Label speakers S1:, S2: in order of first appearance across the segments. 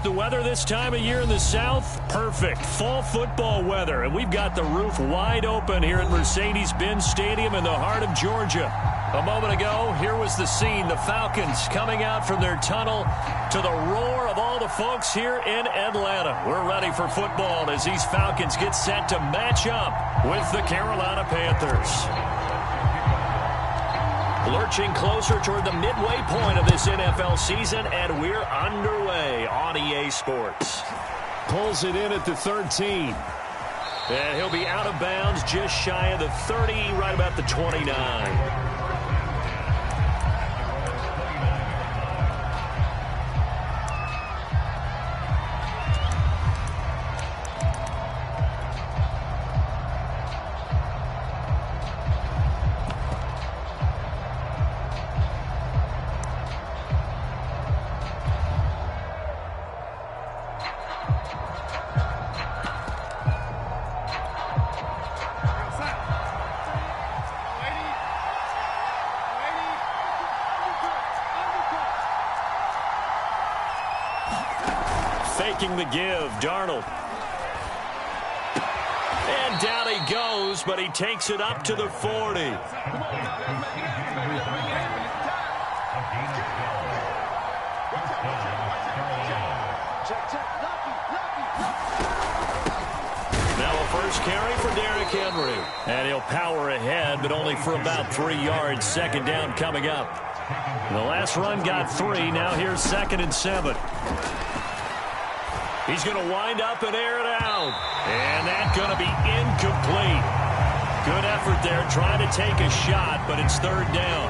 S1: the weather this time of year in the South? Perfect. Fall football weather. And we've got the roof wide open here at Mercedes-Benz Stadium in the heart of Georgia. A moment ago, here was the scene. The Falcons coming out from their tunnel to the roar of all the folks here in Atlanta. We're ready for football as these Falcons get set to match up with the Carolina Panthers. Lurching closer toward the midway point of this NFL season, and we're underway on EA Sports.
S2: Pulls it in at the 13.
S1: And he'll be out of bounds just shy of the 30, right about the 29. Faking the give, Darnold. And down he goes, but he takes it up to the 40. Now a first carry for Derrick Henry. And he'll power ahead, but only for about 3 yards. Second down coming up. The last run got 3. Now here's 2nd and 7. He's going to wind up and air it out. And that's going to be incomplete. Good effort there, trying to take a shot, but it's 3rd down.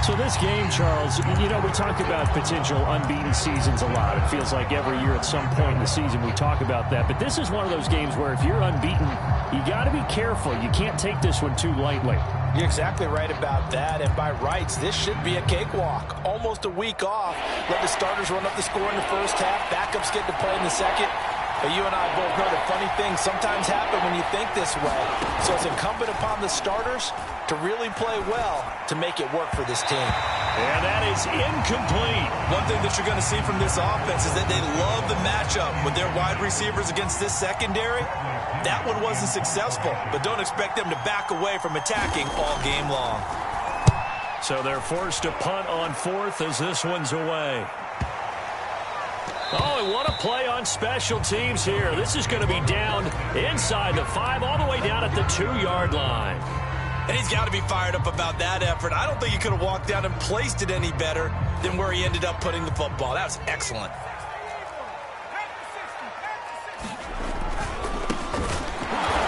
S2: So this game, Charles, you know, we talk about potential unbeaten seasons a lot. It feels like every year at some point in the season we talk about that. But this is one of those games where if you're unbeaten, you got to be careful. You can't take this one too lightly.
S3: You're exactly right about that, and by rights, this should be a cakewalk. Almost a week off. Let the starters run up the score in the first half. Backups get to play in the second. But you and I both know that funny things sometimes happen when you think this way. So it's incumbent upon the starters to really play well to make it work for this team.
S1: And that is incomplete.
S4: One thing that you're going to see from this offense is that they love the matchup with their wide receivers against this secondary. That one wasn't successful, but don't expect them to back away from attacking all game long.
S1: So they're forced to punt on 4th as this one's away. Oh, and what a play on special teams here. This is going to be down inside the 5, all the way down at the 2-yard line.
S4: And he's got to be fired up about that effort. I don't think he could have walked down and placed it any better than where he ended up putting the football. That was excellent.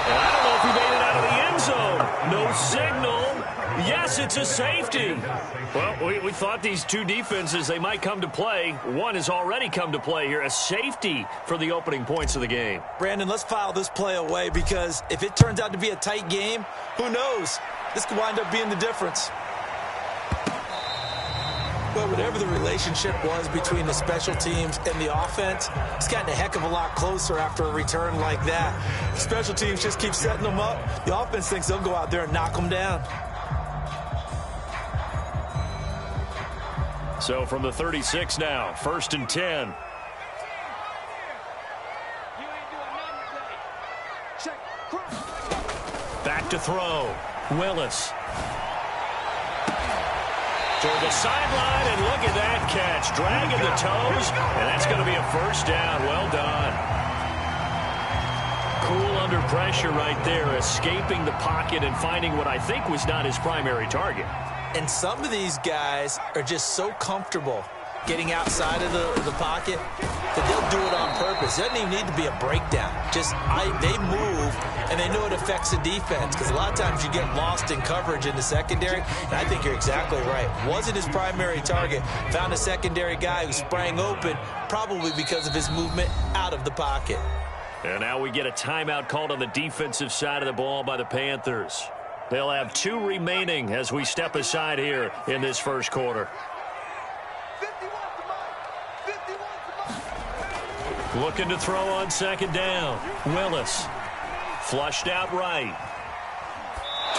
S1: And I don't know if he made it out of the end zone. No signal. Yes, it's a safety. Well, we thought these two defenses, they might come to play. One has already come to play here. A safety for the opening points of the game.
S4: Brandon, let's file this play away because if it turns out to be a tight game, who knows? This could wind up being the difference. Well, whatever the relationship was between the special teams and the offense, it's gotten a heck of a lot closer after a return like that. The special teams just keep setting them up. The offense thinks they'll go out there and knock them down.
S1: So from the 36 now, 1st and 10. Back to throw. Willis. Toward the sideline, and look at that catch. Dragging the toes, and that's going to be a 1st down. Well done. Cool under pressure right there, escaping the pocket and finding what I think was not his primary target.
S3: And some of these guys are just so comfortable getting outside of the pocket that they'll do it on purpose. It doesn't even need to be a breakdown. Just they move, and they know it affects the defense because a lot of times you get lost in coverage in the secondary, and I think you're exactly right. Wasn't his primary target. Found a secondary guy who sprang open, probably because of his movement out of the pocket.
S1: And now we get a timeout called on the defensive side of the ball by the Panthers. They'll have 2 remaining as we step aside here in this first quarter. Looking to throw on 2nd down. Willis. Flushed out right.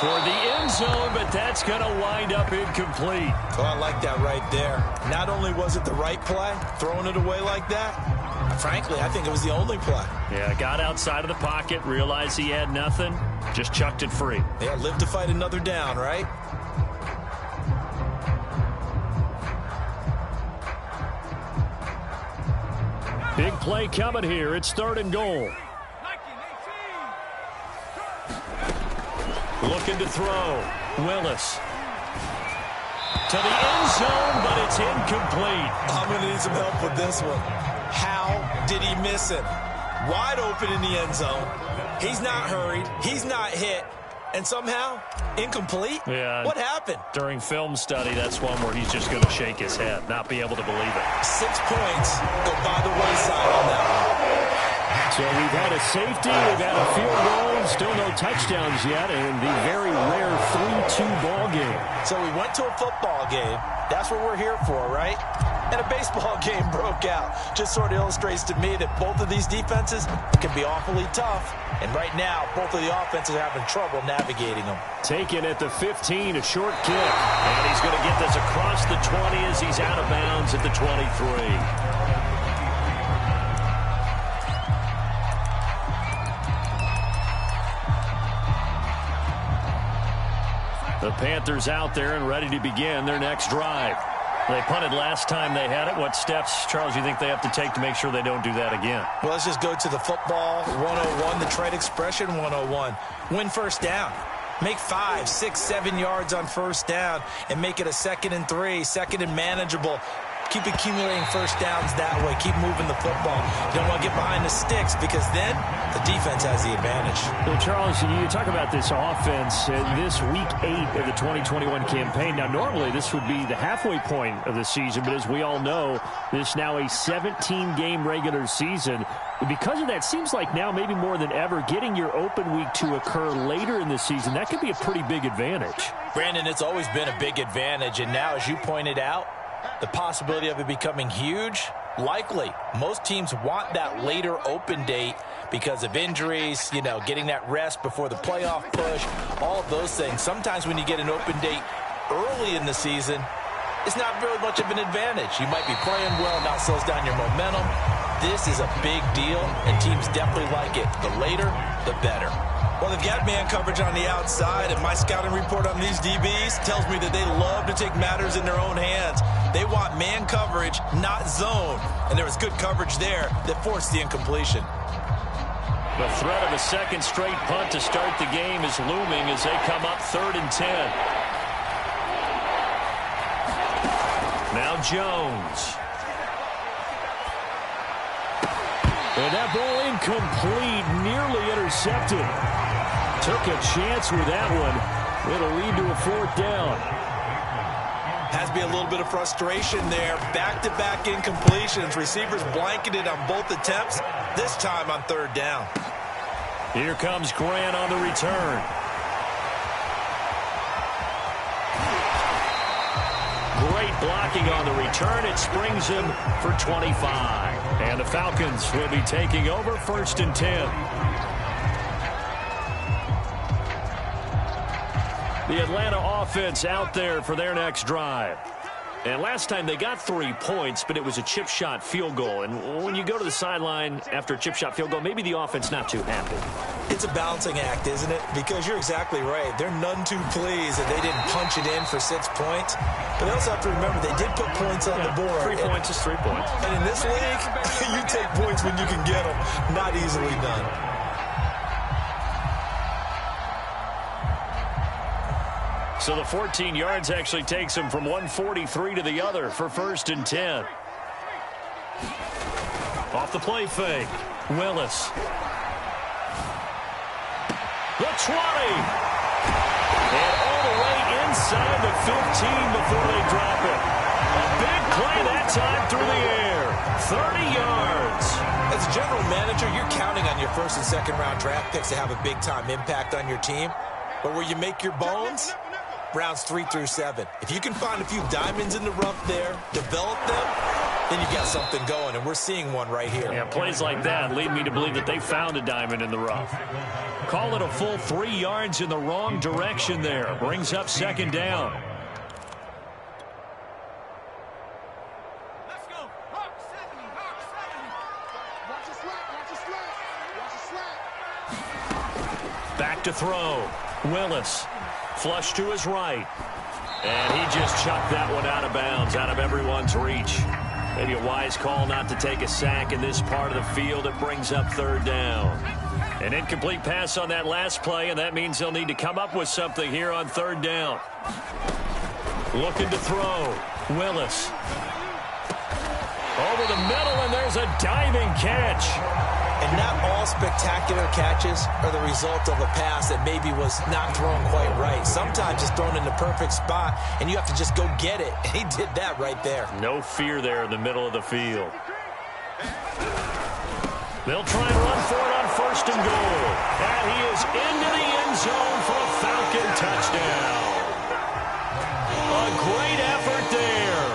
S1: Toward the end zone, but that's going to wind up incomplete.
S4: Oh, I like that right there. Not only was it the right play, throwing it away like that, Frankly, I think it was the only play.
S1: Yeah, got outside of the pocket, realized he had nothing, just chucked it free.
S4: Yeah, live to fight another down, right?
S1: Big play coming here. It's 3rd and goal. Looking to throw. Willis. To the end zone, but it's incomplete.
S4: I'm going to need some help with this one. How did he miss it? Wide open in the end zone. He's not hurried. He's not hit. And somehow, incomplete?
S1: Yeah.
S4: What happened?
S1: During film study, that's one where he's just going to shake his head, not be able to believe it.
S4: 6 points go by the wayside on that one.
S2: So we've had a safety, we've had a field goal, still no touchdowns yet, and the very rare 3-2 ball game.
S4: So we went to a football game. That's what we're here for, right? And a baseball game broke out. Just sort of illustrates to me that both of these defenses can be awfully tough. And right now, both of the offenses are having trouble navigating them.
S2: Taken at the 15, a short kick.
S1: And he's going to get this across the 20 as he's out of bounds at the 23. The Panthers out there and ready to begin their next drive. They punted last time they had it. What steps, Charles, you think they have to take to make sure they don't do that again?
S4: Well, let's just go to the football 101, the trade expression 101. Win first down. Make 5, 6, 7 yards on first down and make it a 2nd and 3, 2nd and manageable. Keep accumulating first downs that way. Keep moving the football. You don't want to get behind the sticks because then the defense has the advantage.
S2: Well, Charles, you talk about this offense this week 8 of the 2021 campaign. Now, normally this would be the halfway point of the season, but as we all know, this now a 17-game regular season. Because of that, seems like now maybe more than ever, getting your open week to occur later in the season, that could be a pretty big advantage.
S4: Brandon, it's always been a big advantage, and now, as you pointed out, the possibility of it becoming huge, likely. Most teams want that later open date because of injuries, you know, getting that rest before the playoff push, all of those things. Sometimes when you get an open date early in the season, it's not really much of an advantage. You might be playing well, not slows down your momentum. This is a big deal, and teams definitely like it. The later, the better. Well, they've got man coverage on the outside, and my scouting report on these DBs tells me that they love to take matters in their own hands. They want man coverage, not zone. And there was good coverage there that forced the incompletion.
S1: The threat of a second straight punt to start the game is looming as they come up 3rd and 10. Now Jones.
S2: And that ball incomplete, nearly intercepted. Took a chance with that one. It'll lead to a 4th down.
S4: Has to be a little bit of frustration there. Back-to-back incompletions. Receivers blanketed on both attempts, this time on 3rd down.
S1: Here comes Grant on the return. Great blocking on the return. It springs him for 25. And the Falcons will be taking over 1st and 10. The Atlanta offense out there for their next drive. And last time they got 3 points, but it was a chip shot field goal. And when you go to the sideline after a chip shot field goal, maybe the offense not too happy.
S4: It's a balancing act, isn't it? Because you're exactly right. They're none too pleased that they didn't punch it in for 6 points. But they also have to remember they did put points on the board.
S1: 3 points is 3 points.
S4: And in this league, you take points when you can get them. Not easily done.
S1: So the 14 yards actually takes him from 143 to the other for 1st and 10. Off the play fake. Willis. The 20. And all the way inside the 15 before they drop it. A big play that time through the air. 30 yards.
S4: As a general manager, you're counting on your 1st and 2nd round draft picks to have a big-time impact on your team. But where you make your bones, rounds 3 through 7. If you can find a few diamonds in the rough there, develop them, then you got something going, and we're seeing one right here.
S1: Yeah, plays like that lead me to believe that they found a diamond in the rough. Call it a full 3 yards in the wrong direction there. Brings up 2nd down. Back to throw. Willis. Flush to his right. And he just chucked that one out of bounds, out of everyone's reach. Maybe a wise call not to take a sack in this part of the field. It brings up third down. An incomplete pass on that last play, and that means they'll need to come up with something here on third down. Looking to throw. Willis. Over the middle, and there's a diving catch.
S3: And not all spectacular catches are the result of a pass that maybe was not thrown quite right. Sometimes it's thrown in the perfect spot, and you have to just go get it. And he did that right there.
S1: No fear there in the middle of the field. They'll try and run for it on first and goal. And he is into the end zone for a Falcon touchdown. A great effort there.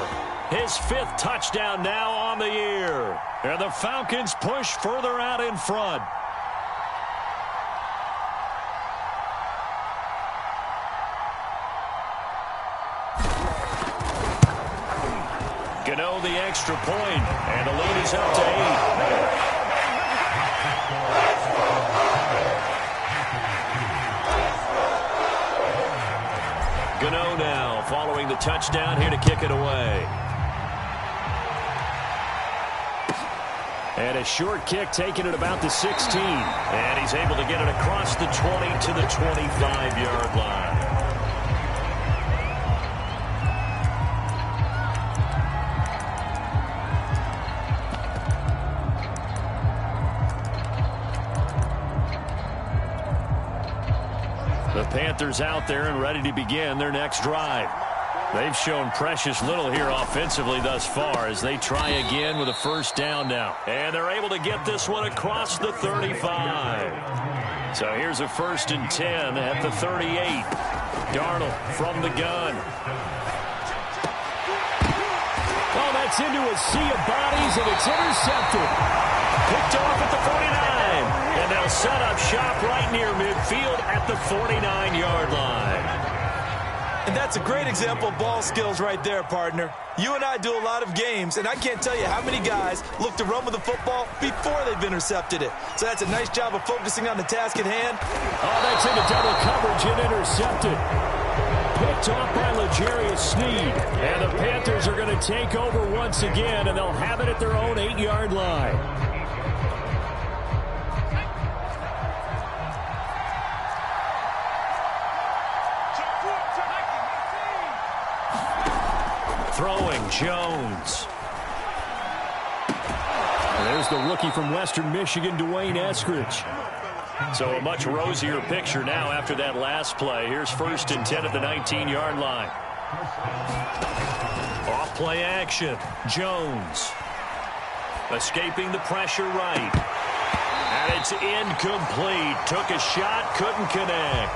S1: His 5th touchdown now on the year. And the Falcons push further out in front. Gano the extra point, and the lead is up to 8. Gano now following the touchdown here to kick it away. And a short kick taken at about the 16. And he's able to get it across the 20 to the 25-yard line. The Panthers out there and ready to begin their next drive. They've shown precious little here offensively thus far as they try again with a first down now. And they're able to get this one across the 35. So here's a 1st and 10 at the 38. Darnold from the gun. Oh, that's into a sea of bodies, and it's intercepted. Picked off at the 49. And they'll set up shop right near midfield at the 49-yard line.
S4: And that's a great example of ball skills right there, partner. You and I do a lot of games, and I can't tell you how many guys look to run with the football before they've intercepted it. So that's a nice job of focusing on the task at hand.
S2: Oh, that's into double coverage and intercepted. Picked off by L'Jarius Sneed. And the Panthers are going to take over once again, and they'll have it at their own 8-yard line.
S1: Throwing Jones.
S2: And there's the rookie from Western Michigan, Dwayne Eskridge.
S1: So a much rosier picture now after that last play. Here's 1st and 10 at the 19-yard line. Off play action. Jones. Escaping the pressure right. And it's incomplete. Took a shot, couldn't connect.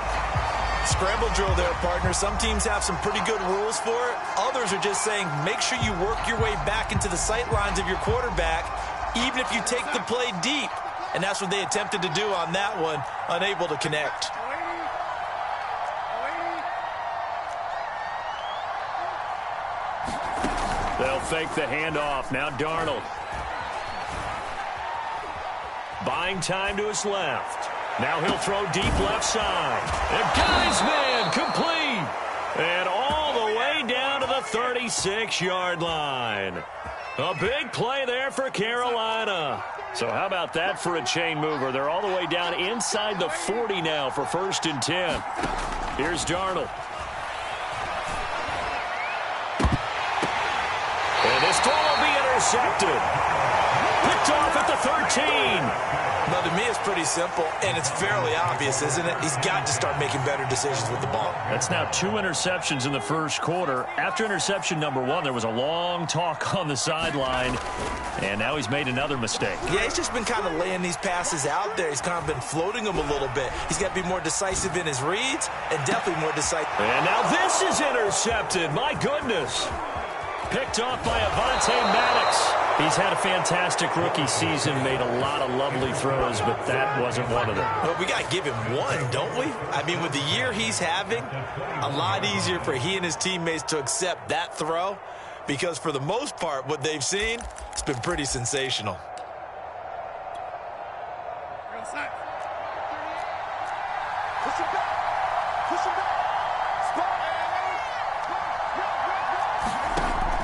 S4: Scramble drill there, partner. Some teams have some pretty good rules for it. Others are just saying make sure you work your way back into the sight lines of your quarterback, even if you take the play deep. And that's what they attempted to do on that one, unable to connect.
S1: They'll fake the handoff. Now Darnold. Buying time to his left. Now he'll throw deep left side. And guy's man complete. And all the way down to the 36-yard line. A big play there for Carolina. So how about that for a chain mover? They're all the way down inside the 40 now for 1st and 10. Here's Darnold. And this throw will be intercepted. Picked off at the 13.
S4: Now, to me, it's pretty simple, and it's fairly obvious, isn't it? He's got to start making better decisions with the ball.
S1: That's now 2 interceptions in the first quarter. After interception number 1, there was a long talk on the sideline, and now he's made another mistake.
S4: Yeah, he's just been kind of laying these passes out there. He's kind of been floating them a little bit. He's got to be more decisive in his reads and definitely more decisive.
S1: And now this is intercepted. My goodness. Picked off by Avonte Maddox. He's had a fantastic rookie season, made a lot of lovely throws, but that wasn't one of them.
S4: Well, we got to give him one, don't we? I mean, with the year he's having, a lot easier for he and his teammates to accept that throw because for the most part, what they've seen, it's been pretty sensational.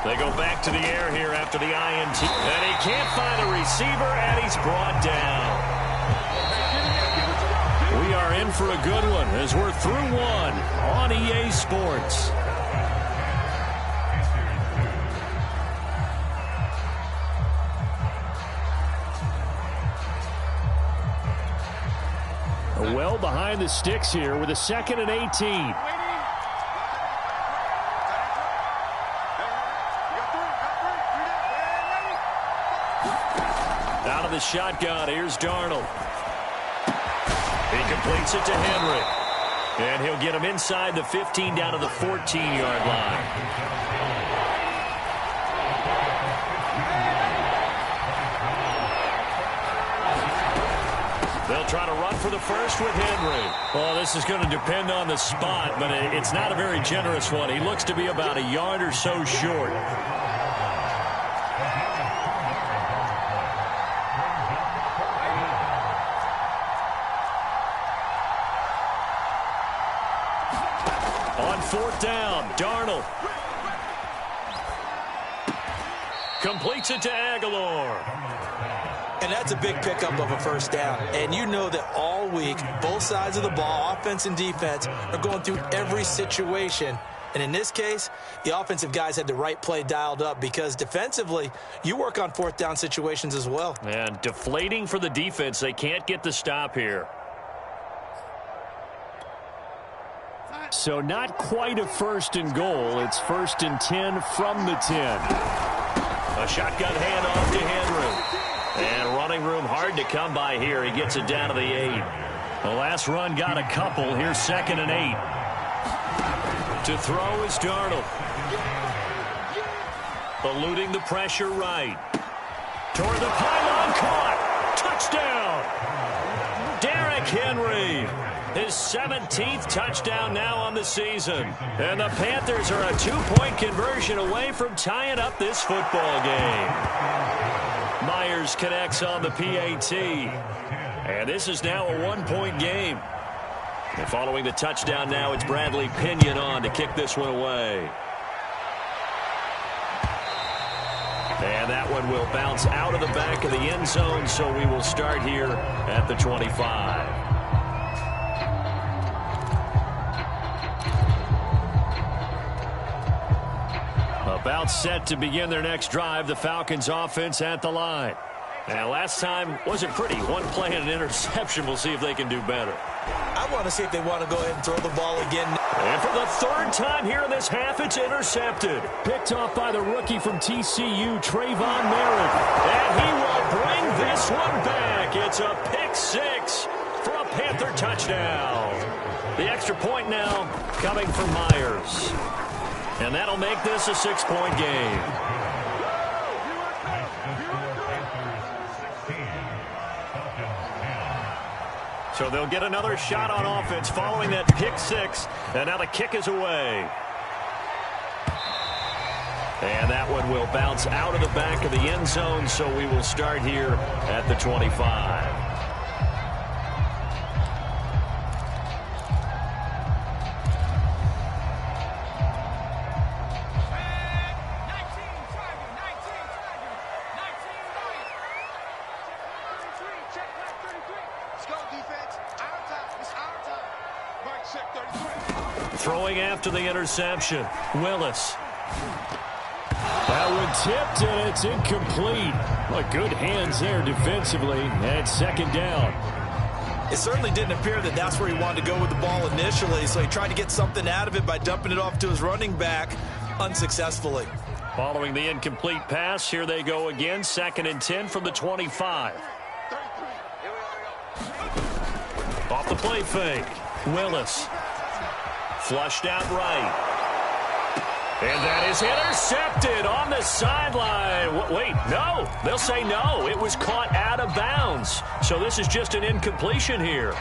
S1: They go back to the air here after the INT. And he can't find a receiver, and he's brought down. We are in for a good one as we're through one on EA Sports.
S2: Well behind the sticks here with a 2nd and 18.
S1: Out of the shotgun, here's Darnold. He completes it to Henry. And he'll get him inside the 15 down to the 14-yard line. They'll try to run for the first with Henry. Well, this is going to depend on the spot, but it's not a very generous one. He looks to be about a yard or so short. On 4th down, Darnold completes it to Aguilar.
S3: And that's a big pickup of a first down. And you know that all week, both sides of the ball, offense and defense, are going through every situation. And in this case, the offensive guys had the right play dialed up because defensively, you work on 4th down situations as well.
S1: And deflating for the defense. They can't get the stop here.
S2: So not quite a 1st and goal. It's 1st and 10 from the 10.
S1: A shotgun handoff to Henry. And running room hard to come by here. He gets it down to the 8. The last run got a couple. Here's 2nd and 8. To throw is Darnold. Eluding the pressure right. Toward the pylon, caught. Touchdown. Derrick Henry. His 17th touchdown now on the season. And the Panthers are a 2-point conversion away from tying up this football game. Myers connects on the PAT. And this is now a 1-point game. And following the touchdown now, it's Bradley Pinion on to kick this one away. And that one will bounce out of the back of the end zone, so we will start here at the 25. About set to begin their next drive, the Falcons offense at the line. Now, last time wasn't pretty. One play and an interception. We'll see if they can do better.
S3: I want to see if they want to go ahead and throw the ball again.
S1: And for the 3rd time here in this half, it's intercepted.
S2: Picked off by the rookie from TCU, Trayvon Merritt.
S1: And he will bring this one back. It's a pick 6 for a Panther touchdown. The extra point now coming from Myers. And that'll make this a 6-point game. So they'll get another shot on offense following that pick 6. And now the kick is away. And that one will bounce out of the back of the end zone, so we will start here at the 25. Throwing after the interception, Willis.
S2: That one tipped, and it's incomplete. Well, good hands there defensively at 2nd down.
S3: It certainly didn't appear that that's where he wanted to go with the ball initially, so he tried to get something out of it by dumping it off to his running back unsuccessfully.
S1: Following the incomplete pass, here they go again, 2nd and 10 from the 25. Off the play fake, Willis. Flushed out right. And that is intercepted on the sideline. Wait, no. They'll say no. It was caught out of bounds. So this is just an incompletion here.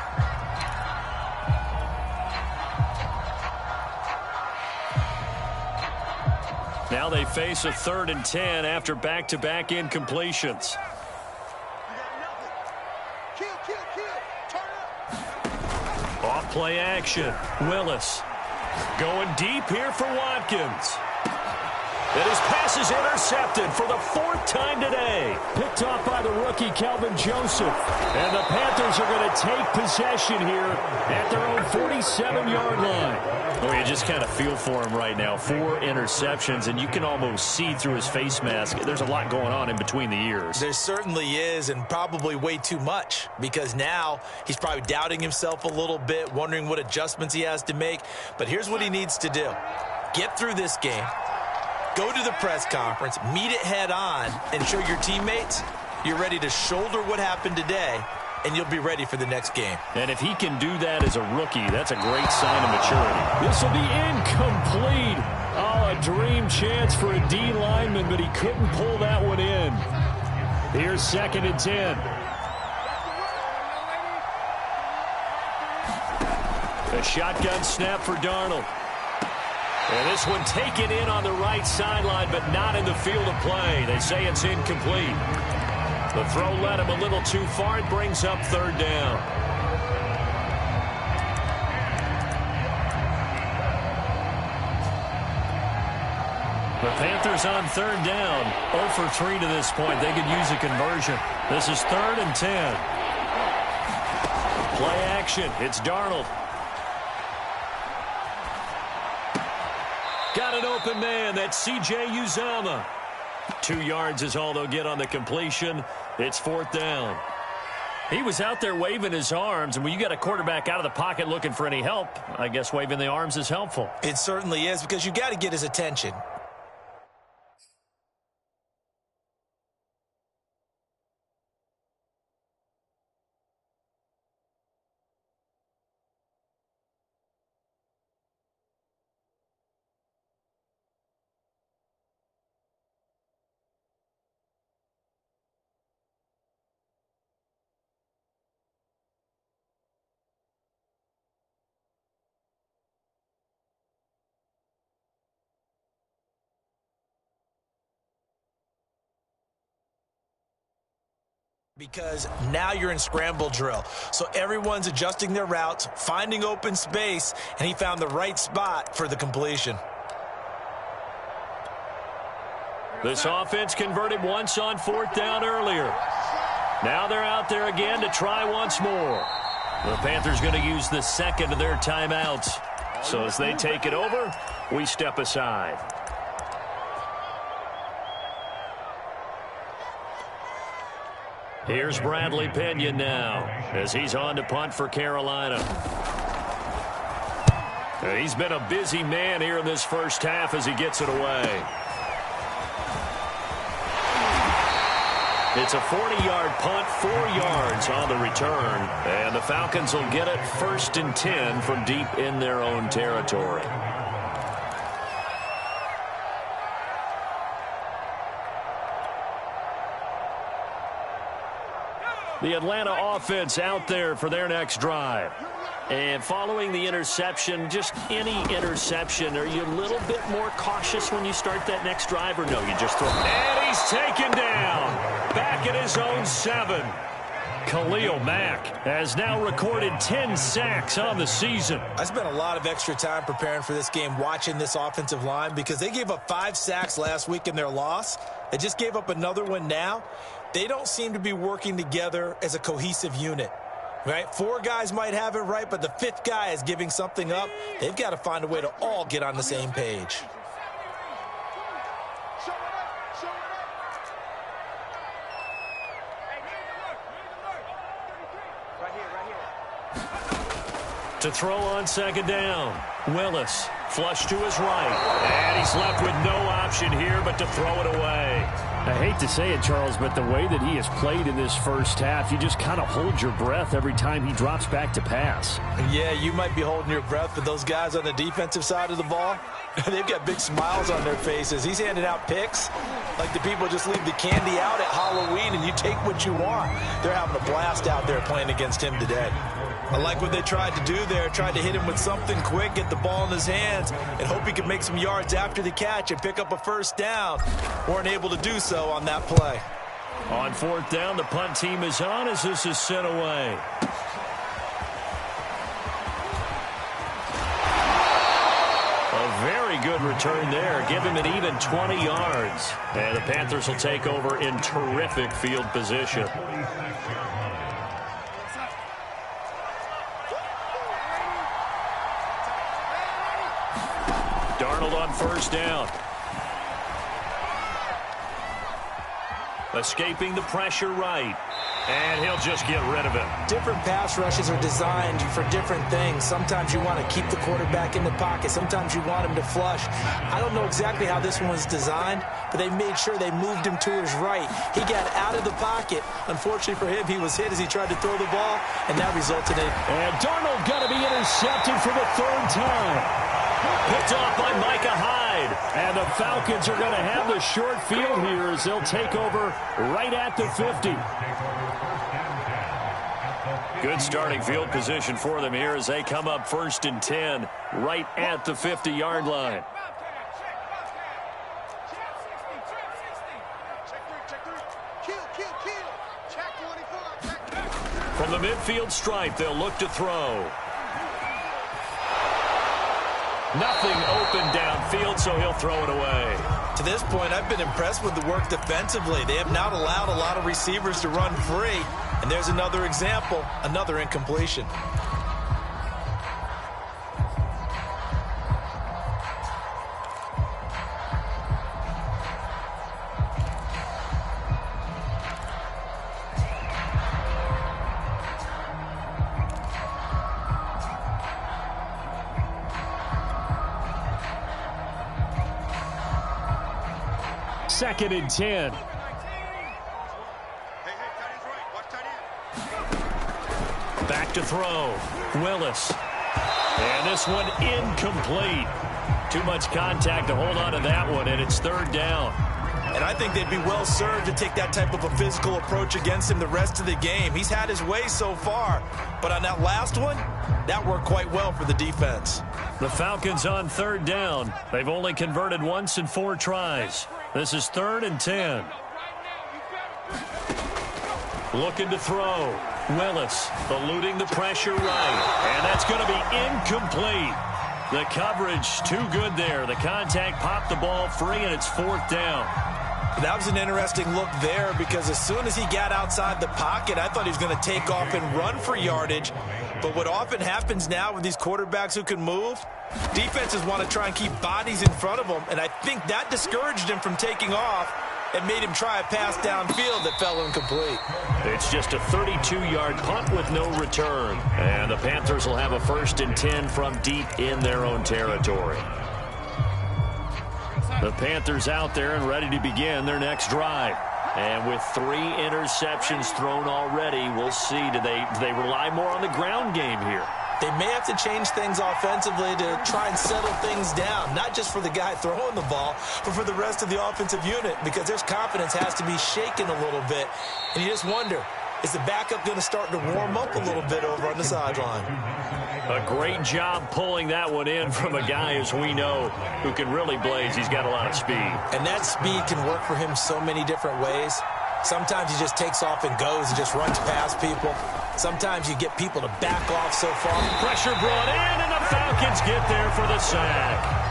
S1: Now they face a 3rd and 10 after back-to-back Off play action. Willis going deep here for Watkins. And his pass is intercepted for the 4th time today.
S2: Picked off by the rookie, Kelvin Joseph. And the Panthers are going to take possession here at their own 47-yard line.
S1: Oh, you just kind of feel for him right now. 4 interceptions, and you can almost see through his face mask. There's a lot going on in between the ears.
S3: There certainly is, and probably way too much, because now he's probably doubting himself a little bit, wondering what adjustments he has to make. But here's what he needs to do. Get through this game. Go to the press conference, meet it head on, and show your teammates you're ready to shoulder what happened today, and you'll be ready for the next game.
S1: And if he can do that as a rookie, that's a great sign of maturity.
S2: This will be incomplete. Oh, a dream chance for a D lineman, but he couldn't pull that one in. Here's 2nd and 10.
S1: A shotgun snap for Darnold. And this one taken in on the right sideline, but not in the field of play. They say it's incomplete. The throw led him a little too far. It brings up 3rd down. The Panthers on 3rd down. 0 for 3 to this point. They could use a conversion. This is 3rd and 10. Play action. It's Darnold. Got an open man. That's C.J. Uzomah. 2 yards is all they'll get on the completion. It's 4th down. He was out there waving his arms, and when you got a quarterback out of the pocket looking for any help, I guess waving the arms is helpful.
S3: It certainly is, because you got to get his attention. Because now you're in scramble drill. So everyone's adjusting their routes, finding open space, and he found the right spot for the completion.
S1: This offense converted once on 4th down earlier. Now they're out there again to try once more. The Panthers going to use the 2nd of their timeouts. So as they take it over, we step aside. Here's Bradley Pinion now as he's on to punt for Carolina. He's been a busy man here in this first half as he gets it away. It's a 40-yard punt, 4 yards on the return. And the Falcons will get it 1st and 10 from deep in their own territory. The Atlanta offense out there for their next drive. And following the interception, just any interception, are you a little bit more cautious when you start that next drive, or no, you just throw it? And he's taken down. Back at his own 7. Khalil Mack has now recorded 10 sacks on the season.
S3: I spent a lot of extra time preparing for this game, watching this offensive line, because they gave up 5 sacks last week in their loss. They just gave up another one now. They don't seem to be working together as a cohesive unit, right? 4 guys might have it right, but the 5th guy is giving something up. They've got to find a way to all get on the same page.
S1: To throw on 2nd down. Willis, flush to his right. And he's left with no option here but to throw it away.
S2: I hate to say it, Charles, but the way that he has played in this first half, you just kind of hold your breath every time he drops back to pass.
S3: Yeah, you might be holding your breath, but those guys on the defensive side of the ball, they've got big smiles on their faces. He's handing out picks like the people just leave the candy out at Halloween and you take what you want. They're having a blast out there playing against him today. I like what they tried to do there, tried to hit him with something quick, get the ball in his hands, and hope he could make some yards after the catch and pick up a 1st down. Weren't able to do so on that play.
S1: On 4th down, the punt team is on as this is sent away. return there. Give him an even 20 yards. And the Panthers will take over in terrific field position. Darnold on first down. Escaping the pressure right. And he'll just get rid of it.
S4: Different pass rushes are designed for different things. Sometimes you want to keep the quarterback in the pocket. Sometimes you want him to flush. I don't know exactly how this one was designed, but they made sure they moved him to his right. He got out of the pocket. Unfortunately for him, he was hit as he tried to throw the ball, and that resulted in...
S2: And Darnold going to be intercepted for the third time.
S1: Picked off by Micah Hyde.
S2: And the Falcons are going to have the short field here as they'll take over right at the 50.
S1: Good starting field position for them here as they come up 1st and 10 right at the 50-yard line. From the midfield stripe, they'll look to throw. Nothing open downfield, so he'll throw it away.
S4: To this point, I've been impressed with the work defensively. They have not allowed a lot of receivers to run free. And there's another example, another incompletion.
S2: Second and 10.
S1: Back to throw. Willis. And this one incomplete. Too much contact to hold on to that one, and it's 3rd down.
S4: And I think they'd be well served to take that type of a physical approach against him the rest of the game. He's had his way so far. But on that last one, that worked quite well for the defense.
S1: The Falcons on 3rd down. They've only converted once in 4 tries. This is 3rd and 10. Looking to throw. Willis eluding the pressure right. And that's going to be incomplete. The coverage too good there. The contact popped the ball free, and it's 4th down.
S4: That was an interesting look there because as soon as he got outside the pocket, I thought he was going to take off and run for yardage. But what often happens now with these quarterbacks who can move, defenses want to try and keep bodies in front of them, and I think that discouraged him from taking off and made him try a pass downfield that fell incomplete.
S1: It's just a 32-yard punt with no return. And the Panthers will have a 1st and 10 from deep in their own territory. The Panthers out there and ready to begin their next drive. And with 3 interceptions thrown already, we'll see. Do they rely more on the ground game here?
S4: They may have to change things offensively to try and settle things down, not just for the guy throwing the ball, but for the rest of the offensive unit, because their confidence has to be shaken a little bit. And you just wonder, is the backup going to start to warm up a little bit over on the sideline?
S1: A great job pulling that one in from a guy, as we know, who can really blaze. He's got a lot of speed.
S4: And that speed can work for him so many different ways. Sometimes he just takes off and goes and just runs past people. Sometimes you get people to back off so far.
S1: Pressure brought in, and the Falcons get there for the sack.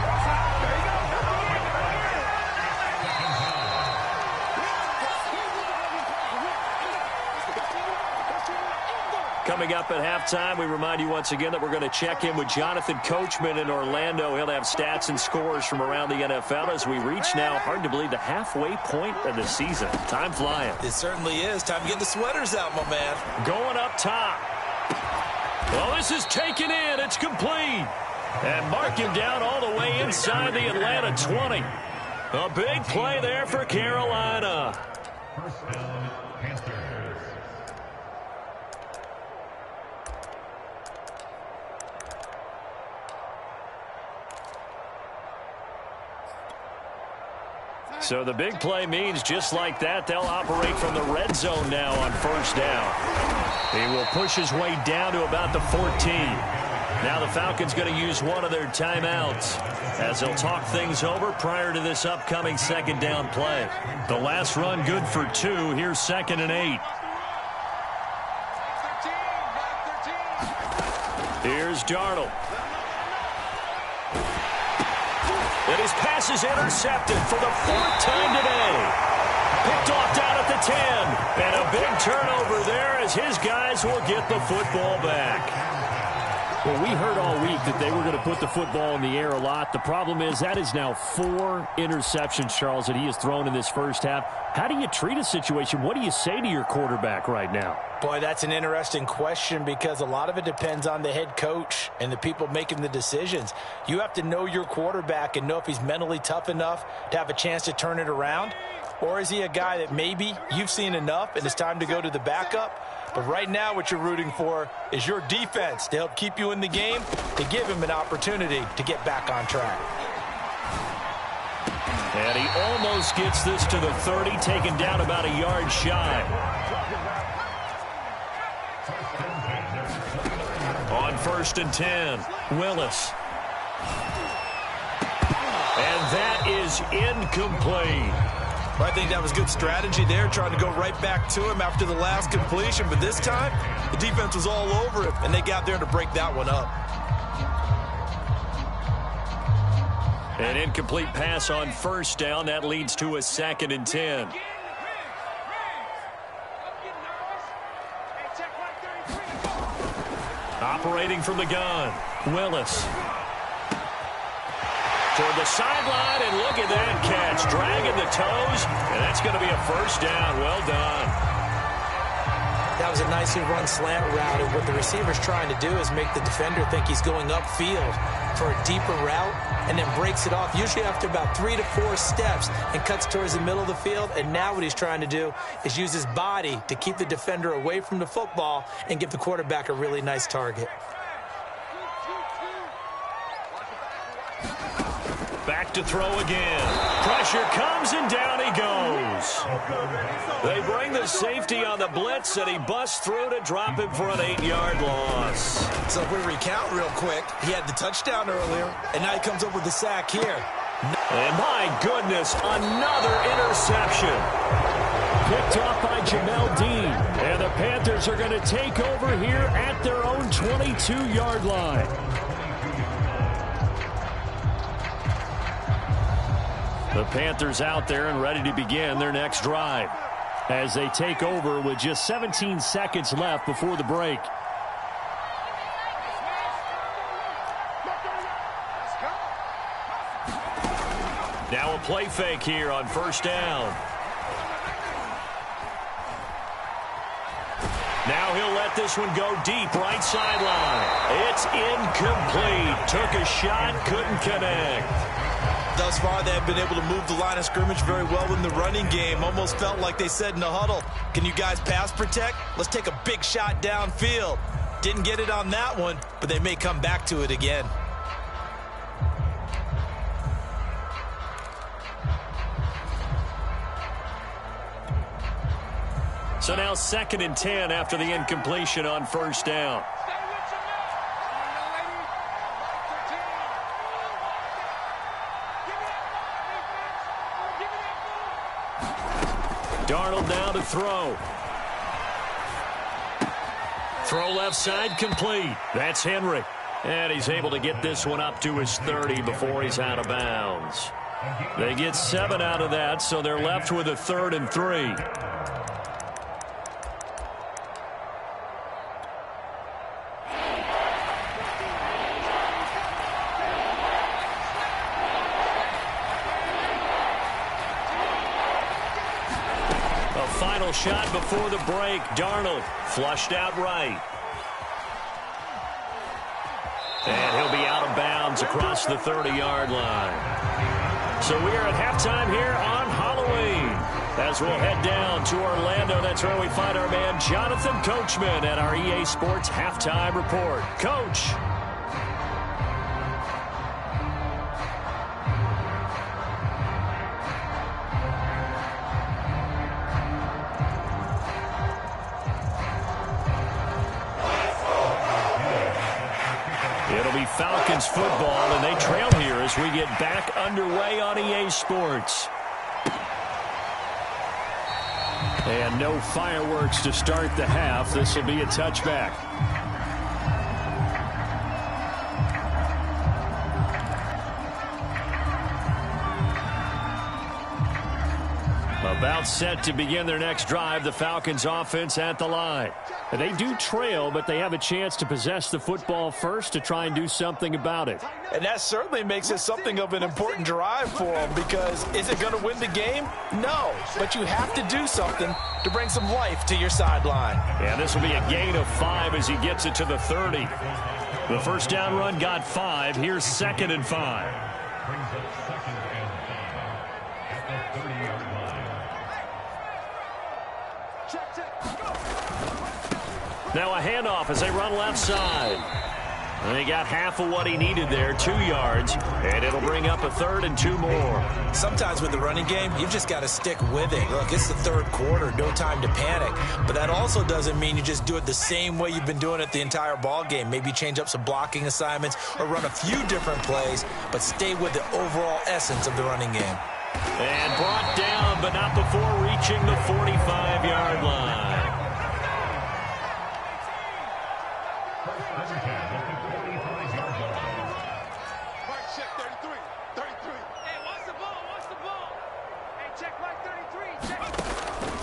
S1: Coming up at halftime, we remind you once again that we're going to check in with Jonathan Coachman in Orlando. He'll have stats and scores from around the NFL as we reach now, hard to believe, the halfway point of the season. Time flying.
S4: It certainly is. Time to get the sweaters out, my man.
S1: Going up top. Well, this is taken in. It's complete. And mark him down all the way inside the Atlanta 20. A big play there for Carolina. So the big play means just like that, they'll operate from the red zone now on 1st down. He will push his way down to about the 14. Now the Falcons going to use one of their timeouts as they'll talk things over prior to this upcoming 2nd down play. The last run good for 2. Here's 2nd and 8. Here's Darnold. And his pass is intercepted for the 4th time today. Picked off down at the 10. And a big turnover there as his guys will get the football back. Well, we heard all week that they were going to put the football in the air a lot. The problem is that is now 4 interceptions, Charles, that he has thrown in this first half. How do you treat a situation? What do you say to your quarterback right now?
S4: Boy, that's an interesting question because a lot of it depends on the head coach and the people making the decisions. You have to know your quarterback and know if he's mentally tough enough to have a chance to turn it around. Or is he a guy that maybe you've seen enough and it's time to go to the backup? But right now what you're rooting for is your defense to help keep you in the game, to give him an opportunity to get back on track.
S1: And he almost gets this to the 30, taken down about a yard shy. On 1st and 10, Willis. And that is incomplete.
S4: I think that was good strategy there, trying to go right back to him after the last completion. But this time, the defense was all over him, and they got there to break that one up.
S1: An incomplete pass on 1st down. That leads to a 2nd and 10. Operating from the gun, Willis. Toward the sideline, and look at that catch. Dragging the toes, and that's going to be a 1st down. Well done.
S4: That was a nicely run slant route, and what the receiver's trying to do is make the defender think he's going upfield for a deeper route, and then breaks it off, usually after about 3 to 4 steps, and cuts towards the middle of the field. And now what he's trying to do is use his body to keep the defender away from the football and give the quarterback a really nice target.
S1: Back to throw again. Pressure comes, and down he goes. They bring the safety on the blitz, and he busts through to drop him for an 8-yard loss.
S4: So if we recount real quick, he had the touchdown earlier, and now he comes up with the sack here.
S1: And my goodness, another interception. Picked off by Jamel Dean. And the Panthers are going to take over here at their own 22-yard line. The Panthers out there and ready to begin their next drive as they take over with just 17 seconds left before the break. Now a play fake here on 1st down. Now he'll let this one go deep, right sideline. It's incomplete. Took a shot, couldn't connect.
S4: Thus far, they have been able to move the line of scrimmage very well in the running game. Almost felt like they said in the huddle, can you guys pass protect? Let's take a big shot downfield. Didn't get it on that one, but they may come back to it again.
S1: So now 2nd and 10 after the incompletion on 1st down. Darnold now to throw. Throw left side complete. That's Henry. And he's able to get this one up to his 30 before he's out of bounds. They get 7 out of that, so they're left with a 3rd and 3. Final shot before the break. Darnold flushed out right. And he'll be out of bounds across the 30-yard line. So we are at halftime here on Halloween. As we'll head down to Orlando, that's where we find our man Jonathan Coachman at our EA Sports Halftime Report. Coach. It'll be Falcons football, and they trail here as we get back underway on EA Sports. And no fireworks to start the half. This will be a touchback. About set to begin their next drive, the Falcons offense at the line.
S2: They do trail, but they have a chance to possess the football first to try and do something about it.
S4: And that certainly makes it something of an important drive for them, because is it going to win the game? No, but you have to do something to bring some life to your sideline.
S1: And this will be a gain of 5 as he gets it to the 30. The first down run got 5. Here's 2nd and 5. Now a handoff as they run left side. And they got half of what he needed there, 2 yards, and it'll bring up a 3rd and 2 more.
S3: Sometimes with the running game, you've just got to stick with it. Look, it's the 3rd quarter, no time to panic. But that also doesn't mean you just do it the same way you've been doing it the entire ball game. Maybe change up some blocking assignments or run a few different plays, but stay with the overall essence of the running game.
S1: And brought down, but not before reaching the 45-yard line.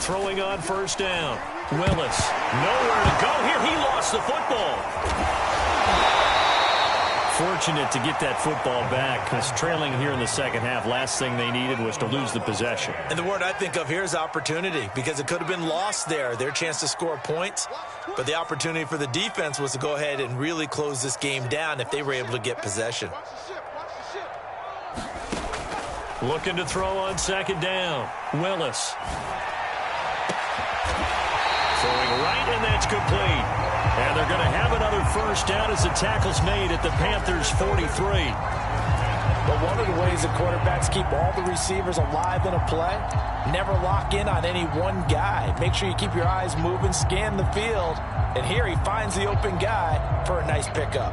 S1: Throwing on first down. Willis, nowhere to go here. He lost the football. Fortunate to get that football back, because trailing here in the second half, last thing they needed was to lose the possession.
S3: And the word I think of here is opportunity, because it could have been lost there, their chance to score points. But the opportunity for the defense was to go ahead and really close this game down if they were able to get possession.
S1: Looking to throw on second down. Willis. Throwing right, and that's complete. And they're going to have another first down as the tackle's made at the Panthers' 43.
S4: But one of the ways the quarterbacks keep all the receivers alive in a play, never lock in on any one guy. Make sure you keep your eyes moving, scan the field. And here he finds the open guy for a nice pickup.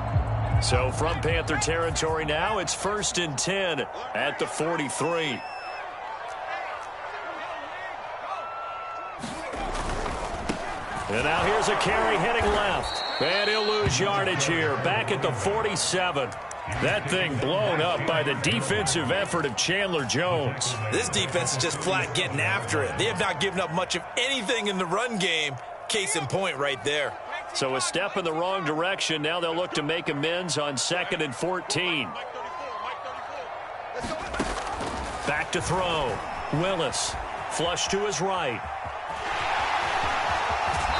S1: So from Panther territory now, it's 1st and 10 at the 43. And now here's a carry heading left. And he'll lose yardage here. Back at the 47. That thing blown up by the defensive effort of Chandler Jones.
S3: This defense is just flat getting after it. They have not given up much of anything in the run game. Case in point right there.
S1: So a step in the wrong direction. Now they'll look to make amends on 2nd and 14. Back to throw. Willis. Flush to his right.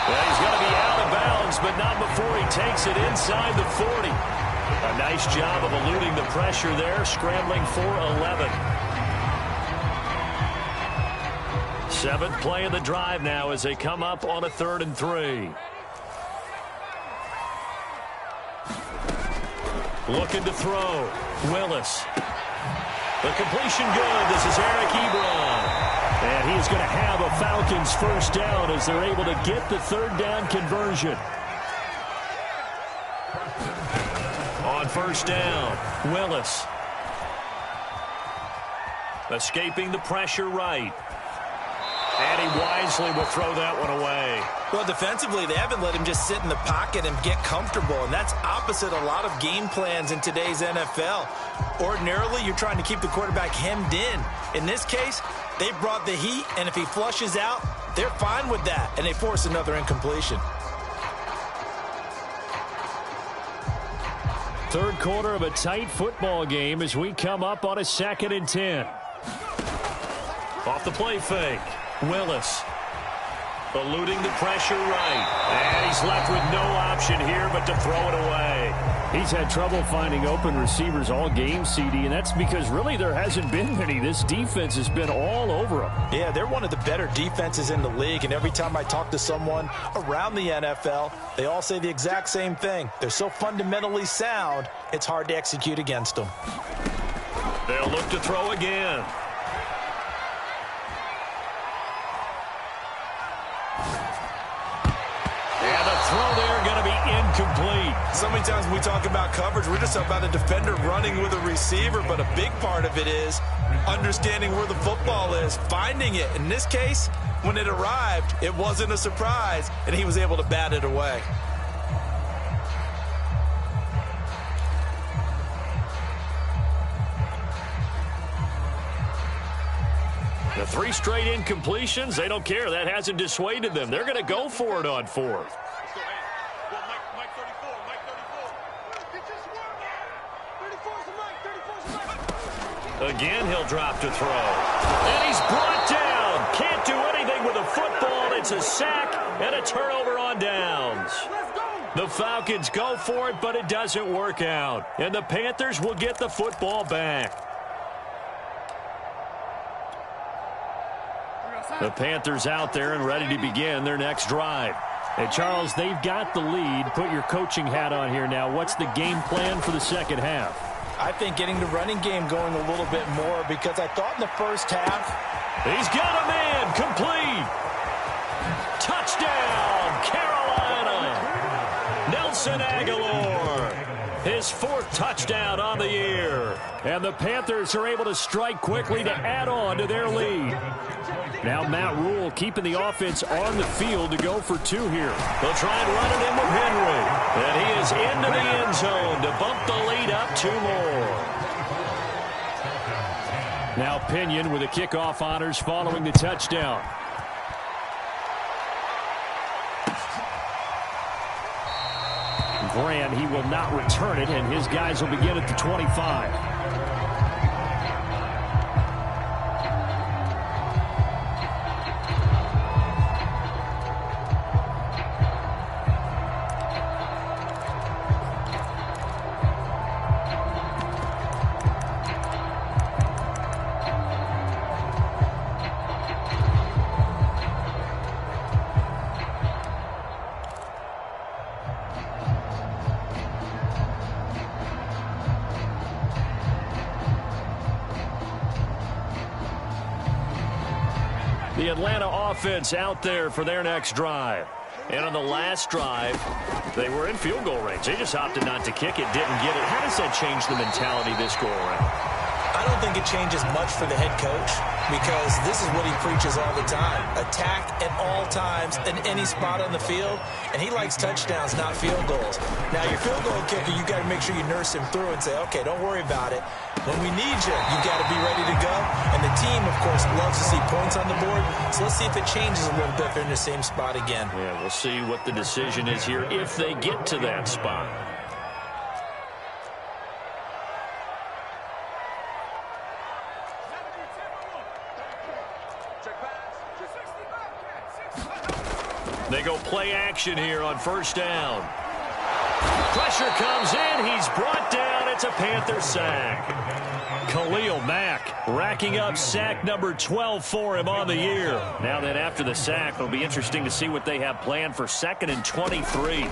S1: Well, he's going to be out of bounds, but not before he takes it inside the 40. A nice job of eluding the pressure there, scrambling for 11. 7th play of the drive now as they come up on a 3rd and 3. Looking to throw. Willis. The completion good. This is Eric Ebron. And he's going to have a Falcons first down as they're able to get the 3rd down conversion. On first down, Willis. Escaping the pressure right. And he wisely will throw that one away.
S3: Well, defensively, they haven't let him just sit in the pocket and get comfortable, and that's opposite a lot of game plans in today's NFL. Ordinarily, you're trying to keep the quarterback hemmed in. In this case, they brought the heat, and if he flushes out, they're fine with that, and they force another incompletion.
S2: 3rd quarter of a tight football game as we come up on a 2nd and 10.
S1: Off the play fake. Willis. Eluding the pressure right. And he's left with no option here but to throw it away.
S2: He's had trouble finding open receivers all game, CD, and that's because really there hasn't been many. This defense has been all over him.
S4: Yeah, they're one of the better defenses in the league, and every time I talk to someone around the NFL, they all say the exact same thing. They're so fundamentally sound, it's hard to execute against them.
S1: They'll look to throw again. And the throw there going to be incomplete.
S4: So many times when we talk about coverage, we're just about a defender running with a receiver, but a big part of it is understanding where the football is, finding it. In this case, when it arrived, it wasn't a surprise, and he was able to bat it away.
S1: The 3 straight incompletions. They don't care. That hasn't dissuaded them. They're going to go for it on 4th. Again, he'll drop to throw. And he's brought down. Can't do anything with a football. It's a sack and a turnover on downs. The Falcons go for it, but it doesn't work out. And the Panthers will get the football back. The Panthers out there and ready to begin their next drive.
S2: Hey, Charles, they've got the lead. Put your coaching hat on here now. What's the game plan for the second half?
S4: I think getting the running game going a little bit more, because I thought in the first half.
S1: He's got a man. Complete. Touchdown, Carolina. Nelson Aguilar. His 4th touchdown on the year.
S2: And the Panthers are able to strike quickly to add on to their lead. Now Matt Rule keeping the offense on the field to go for 2 here.
S1: They'll try and run it in with Henry. And he is into the end zone to bump the lead up 2 more.
S2: Now Pinion with the kickoff honors following the touchdown. Grant, he will not return it, and his guys will begin at the 25.
S1: The Atlanta offense out there for their next drive. And on the last drive, they were in field goal range. They just opted not to kick it, didn't get it. How does that change the mentality this go around?
S3: I don't think it changes much for the head coach, because this is what he preaches all the time. Attack at all times in any spot on the field, and he likes touchdowns, not field goals. Now, your field goal kicker, you got to make sure you nurse him through and say, okay, don't worry about it. When we need you, you got to be ready to go. And the team, of course, loves to see points on the board. So let's see if it changes a little bit if they're in the same spot again.
S1: Yeah, we'll see what the decision is here if they get to that spot. They go play action here on 1st down. Pressure comes in. He's brought down. It's a Panther sack. Khalil Mack racking up sack number 12 for him on the year. Now that after the sack, it'll be interesting to see what they have planned for 2nd and 23.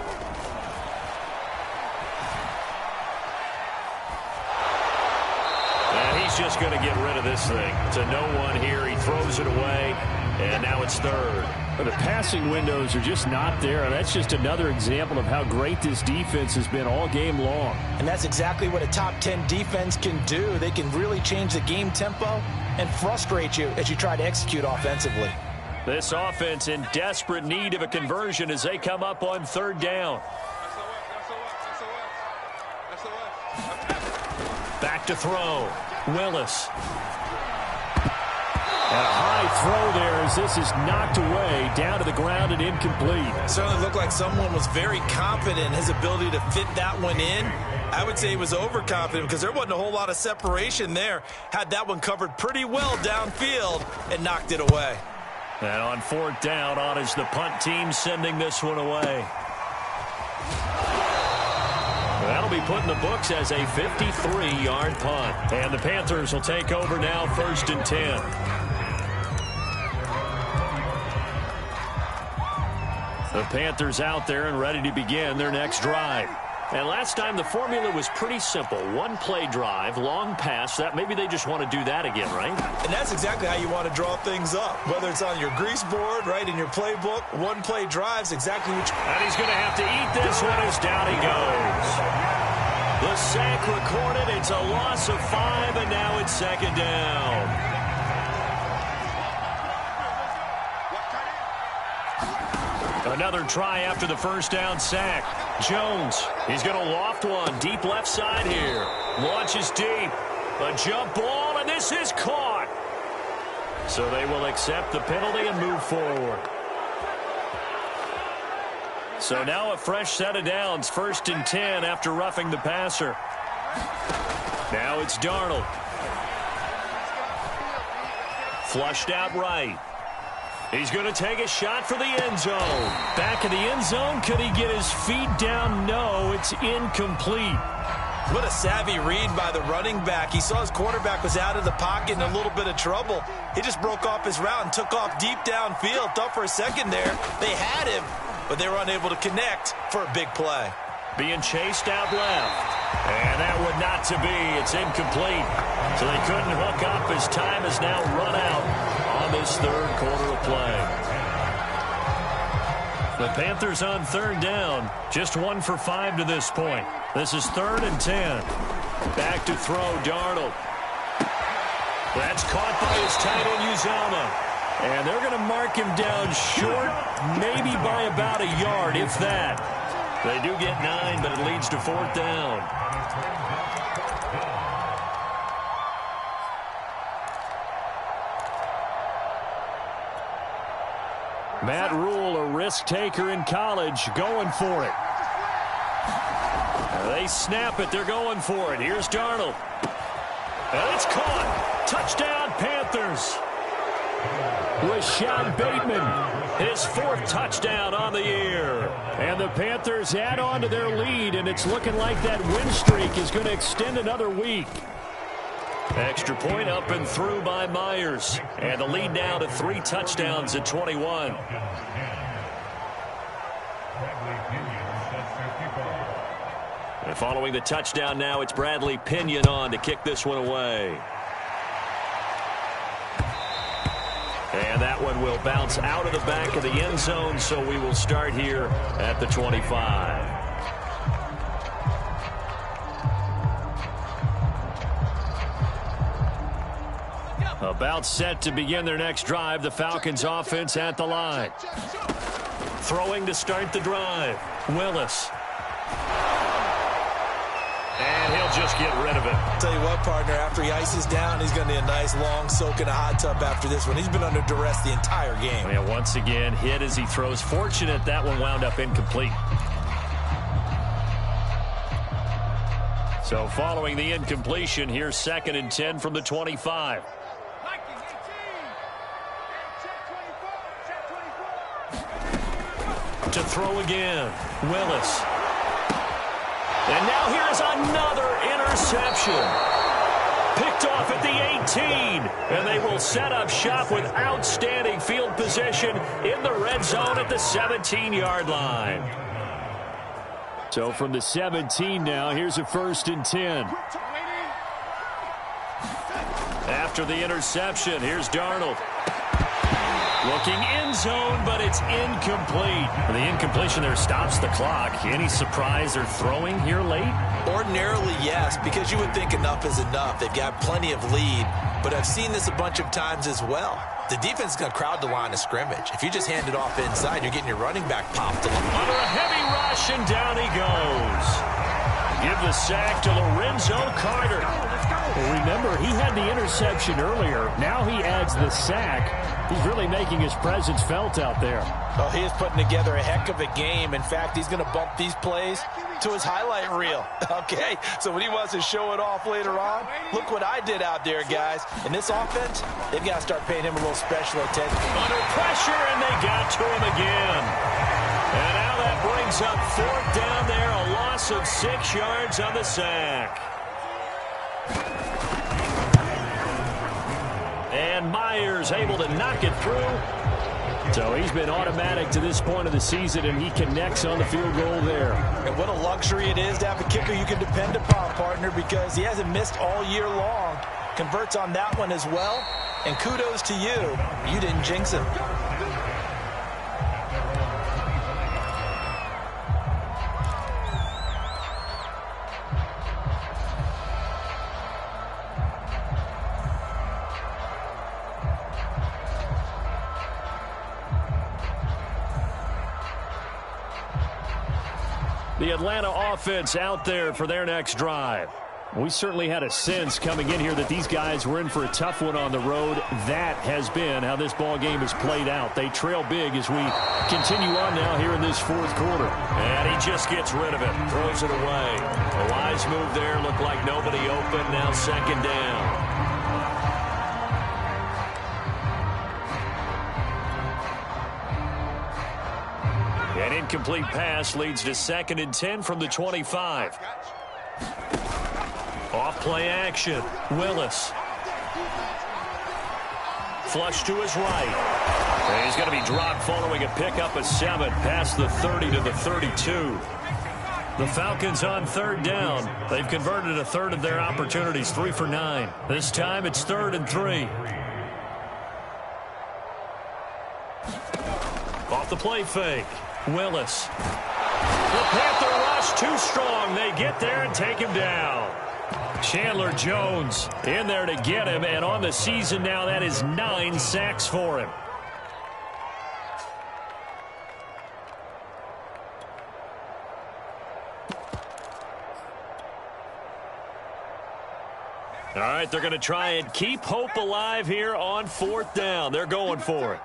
S1: And he's just going to get rid of this thing. It's a no-1 here. He throws it away, and now it's 3rd.
S2: But the passing windows are just not there, and that's just another example of how great this defense has been all game long.
S4: And that's exactly what a top 10 defense can do. They can really change the game tempo and frustrate you as you try to execute offensively.
S1: This offense in desperate need of a conversion as they come up on 3rd down. Back to throw. Willis.
S2: And a high throw there as this is knocked away down to the ground and incomplete.
S3: It certainly looked like someone was very confident in his ability to fit that one in. I would say he was overconfident because there wasn't a whole lot of separation there. Had that one covered pretty well downfield and knocked it away.
S1: And on 4th down, on is the punt team sending this one away. That'll be put in the books as a 53-yard punt. And the Panthers will take over now 1st and 10. The Panthers out there and ready to begin their next drive. And last time the formula was pretty simple. 1-play drive, long pass. That maybe they just want to do that again, right?
S3: And that's exactly how you want to draw things up. Whether it's on your grease board, right, in your playbook, 1-play drives exactly what you...
S1: And he's going to have to eat this one as down he goes. The sack recorded. It's a loss of 5, and now it's 2nd down. Another try after the 1st down sack. Jones, he's going to loft one deep left side here. Launches deep. A jump ball, and this is caught. So they will accept the penalty and move forward. So now a fresh set of downs, 1st and 10 after roughing the passer. Now it's Darnold. Flushed out right. He's going to take a shot for the end zone. Back in the end zone. Could he get his feet down? No, it's incomplete.
S4: What a savvy read by the running back. He saw his quarterback was out of the pocket in a little bit of trouble. He just broke off his route and took off deep downfield. Thought for a second there they had him, but they were unable to connect for a big play.
S1: Being chased out left. And that would not to be. It's incomplete. So they couldn't hook up as time has now run out on this 3rd quarter of play. The Panthers on 3rd down. Just 1 for 5 to this point. This is 3rd and 10. Back to throw, Darnold. That's caught by his tight end, Uzomah. And they're going to mark him down short, maybe by about a yard, if that. They do get 9, but it leads to 4th down. Matt Rule, a risk taker in college, going for it. They snap it. They're going for it. Here's Darnold. And it's caught. Touchdown, Panthers. Rashad Bateman, his 4th touchdown on the year. And the Panthers add on to their lead, and it's looking like that win streak is going to extend another week. Extra point up and through by Myers. And the lead now to 3 touchdowns at 21. And following the touchdown now, it's Bradley Pinion on to kick this one away. And that one will bounce out of the back of the end zone, so we will start here at the 25. About set to begin their next drive, the Falcons offense at the line. Throwing to start the drive, Willis. And he'll just get rid of it.
S4: I'll tell you what, partner, after he ices down, he's going to need a nice long soak in a hot tub after this one. He's been under duress the entire game.
S1: Yeah, once again, hit as he throws. Fortunate that one wound up incomplete. So following the incompletion, here's 2nd and 10 from the 25. To throw again, Willis. And now here's another interception. Picked off at the 18. And they will set up shop with outstanding field position in the red zone at the 17-yard line. So from the 17 now, here's a 1st and 10. After the interception, here's Darnold. Looking end zone, but it's incomplete. The incompletion there stops the clock. Any surprise they're throwing here late?
S4: Ordinarily, yes, because you would think enough is enough. They've got plenty of lead, but I've seen this a bunch of times as well. The defense is going to crowd the line of scrimmage. If you just hand it off inside, you're getting your running back popped.
S1: Under a heavy rush, and down he goes. Give the sack to Lorenzo Carter.
S2: Well, remember, he had the interception earlier. Now he adds the sack. He's really making his presence felt out there.
S4: Oh, he is putting together a heck of a game. In fact, he's going to bump these plays to his highlight reel. Okay, so when he wants to show it off later on, look what I did out there, guys. In this offense, they've got to start paying him a little special attention.
S1: Under pressure, and they got to him again. And now that brings up 4th down there, a loss of 6 yards on the sack. And Myers able to knock it through.
S2: So he's been automatic to this point of the season, and he connects on the field goal there.
S4: And what a luxury it is to have a kicker you can depend upon, partner, because he hasn't missed all year long. Converts on that one as well. And kudos to you. You didn't jinx him.
S1: The Atlanta offense out there for their next drive.
S2: We certainly had a sense coming in here that these guys were in for a tough one on the road. That has been how this ball game has played out. They trail big as we continue on now here in this fourth quarter.
S1: And he just gets rid of it, throws it away. A wise move there, looked like nobody open, now second down. An incomplete pass leads to 2nd and 10 from the 25. Off play action. Willis. Flush to his right. And he's going to be dropped following a pickup of 7 past the 30 to the 32. The Falcons on 3rd down. They've converted a third of their opportunities, 3 for 9. This time it's 3rd and 3. Off the play fake. Willis. The Panther rush too strong. They get there and take him down. Chandler Jones in there to get him, and on the season now that is 9 sacks for him. All right, they're going to try and keep hope alive here on 4th down. They're going for it.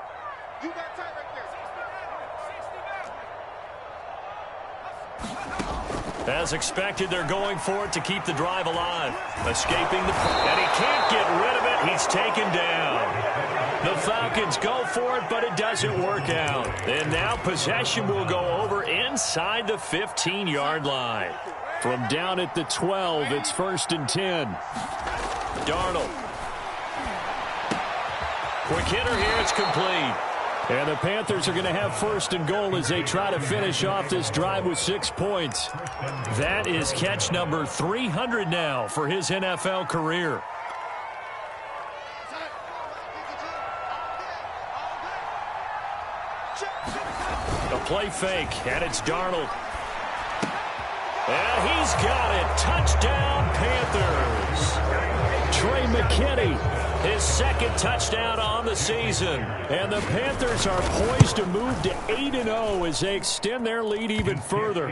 S1: As expected, they're going for it to keep the drive alive. Escaping the... And he can't get rid of it. He's taken down. The Falcons go for it, but it doesn't work out. And now possession will go over inside the 15-yard line. From down at the 12, it's 1st and 10. Darnold. Quick hitter here. It's complete. And the Panthers are going to have 1st and goal as they try to finish off this drive with 6 points. That is catch number 300 now for his NFL career. A play fake, and it's Darnold. And he's got it. Touchdown, Panthers. Trey McKinney, his 2nd touchdown on the season. And the Panthers are poised to move to 8-0 as they extend their lead even further.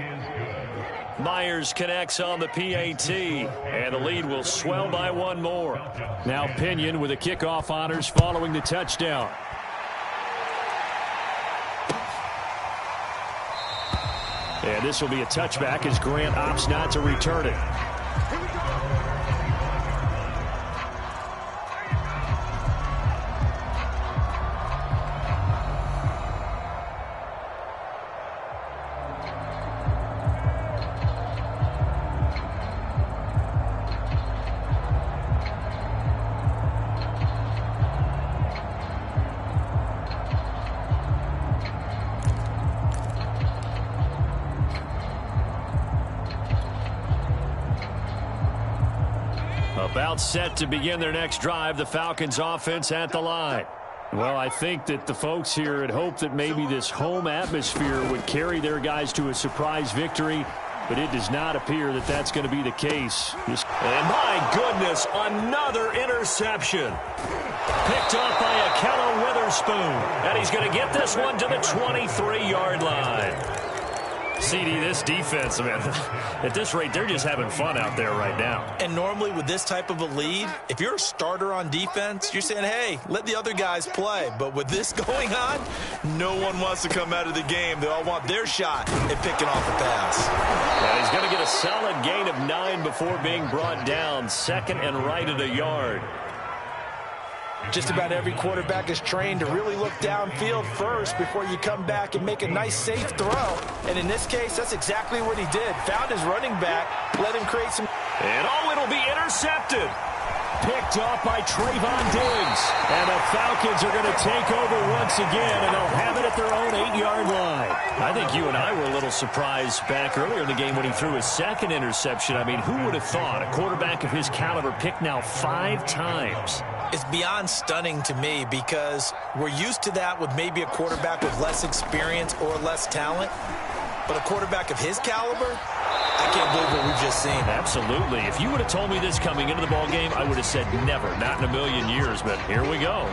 S1: Myers connects on the PAT, and the lead will swell by 1 more. Now Pinion with the kickoff honors following the touchdown. And this will be a touchback as Grant opts not to return it. About set to begin their next drive, the Falcons offense at the line. Well, I think that the folks here had hoped that maybe this home atmosphere would carry their guys to a surprise victory, but it does not appear that that's going to be the case. And my goodness, another interception. Picked off by Akello Witherspoon, and he's going to get this one to the 23-yard line. CD, this defense, man, at this rate, they're just having fun out there right now.
S4: And normally with this type of a lead, if you're a starter on defense, you're saying, hey, let the other guys play. But with this going on, no one wants to come out of the game. They all want their shot at picking off the pass.
S1: And he's going to get a solid gain of 9 before being brought down. 2nd and right at a yard.
S4: Just about every quarterback is trained to really look downfield first before you come back and make a nice, safe throw. And in this case, that's exactly what he did. Found his running back, let him create some...
S1: And it'll be intercepted.
S2: Picked off by Trayvon Diggs. And the Falcons are going to take over once again, and they'll have it at their own 8-yard line.
S1: I think you and I were a little surprised back earlier in the game when he threw his 2nd interception. I mean, who would have thought a quarterback of his caliber picked now 5 times?
S4: It's beyond stunning to me because we're used to that with maybe a quarterback with less experience or less talent. But a quarterback of his caliber, I can't believe what we've just seen.
S1: Absolutely. If you would have told me this coming into the ball game, I would have said never, not in a million years, but here we go.